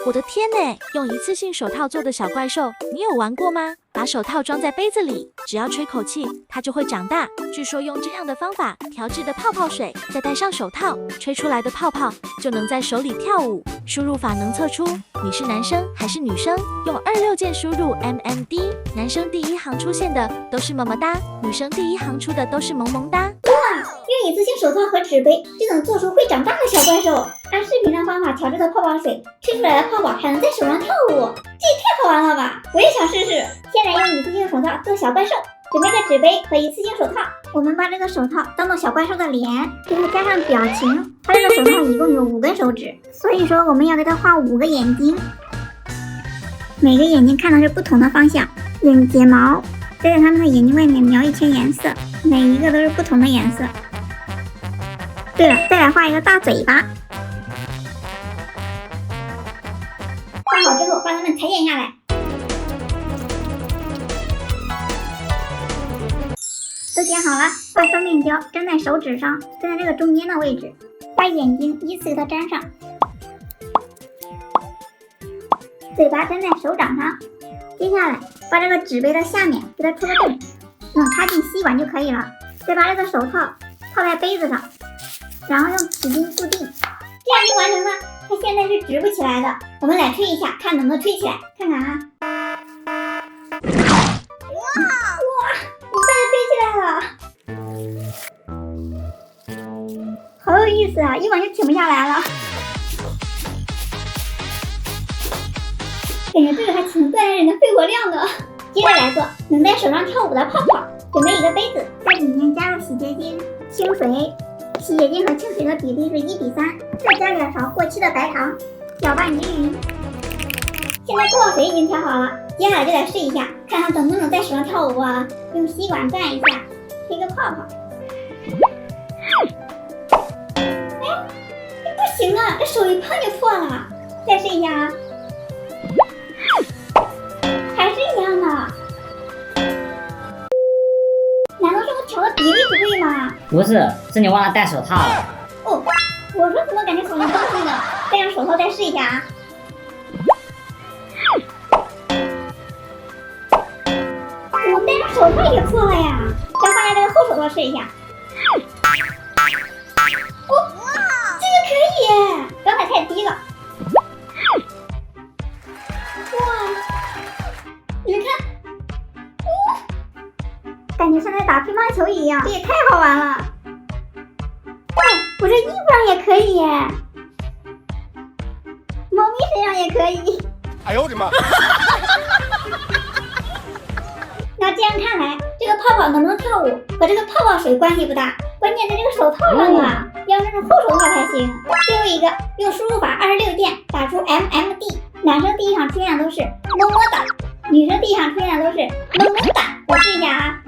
我的天哪！用一次性手套做的小怪兽，你有玩过吗？把手套装在杯子里，只要吹口气，它就会长大。据说用这样的方法调制的泡泡水，再戴上手套，吹出来的泡泡就能在手里跳舞。输入法能测出你是男生还是女生，用26键输入 MMD， 男生第一行出现的都是么么哒，女生第一行出的都是萌萌哒。用一次性手套和纸杯就能做出会长大的小怪兽。按视频的方法调制的泡泡水，吹出来的泡泡还能在手上跳舞，这也太好玩了吧！我也想试试。先来用一次性手套做小怪兽，准备个纸杯和一次性手套。我们把这个手套当做小怪兽的脸，给它加上表情。它这个手套一共有5根手指，所以说我们要给它画5个眼睛，每个眼睛看的是不同的方向。用睫毛再在它们的眼睛外面描一圈颜色，每一个都是不同的颜色。对了，再来画一个大嘴巴。画好之后，把它们裁剪下来。都剪好了，把双面胶粘在手指上，粘在这个中间的位置，把眼睛依次给它粘上，嘴巴粘在手掌上。接下来，把这个纸杯的下面给它戳个洞，能插进吸管就可以了。再把这个手套套在杯子上，然后用纸巾固定，这样就完成了。它现在是直不起来的，我们来吹一下，看能不能吹起来，看看啊！哇，一下就吹起来了，好有意思啊！一晚就停不下来了，感觉这个还挺锻炼人的肺活量的。接着来做能在手上跳舞的泡泡，准备一个杯子，在里面加入洗洁精、清水。洗洁精和清水的比例是1:3，再加点勺过期的白糖，搅拌均匀。现在泡泡水已经调好了，接下来就来试一下，看它能不能在手上跳舞啊！用吸管转一下，吹个泡泡。哎，这不行啊，这手一碰就破了。再试一下啊，还是一样的。难道是我调的比例不对吗？不是，是你忘了戴手套了。哦，我说怎么感觉手上东西呢？戴上手套再试一下啊。我戴上手套也破了呀！再换下这个厚手套试一下。哦，这个可以，刚才太低了。哇，你们看。感觉像在打乒乓球一样，这也太好玩了！哇，我这衣服上也可以耶，猫咪身上也可以。哎呦我的妈！那这样看来，这个泡泡能不能跳舞和这个泡泡水关系不大，关键在这个手套上啊，要用这种厚手套才行。最后一个，用输入法26键打出 MMD， 男生第一行出现的都是么么哒，女生第一行出现的都是萌萌哒。我试一下啊。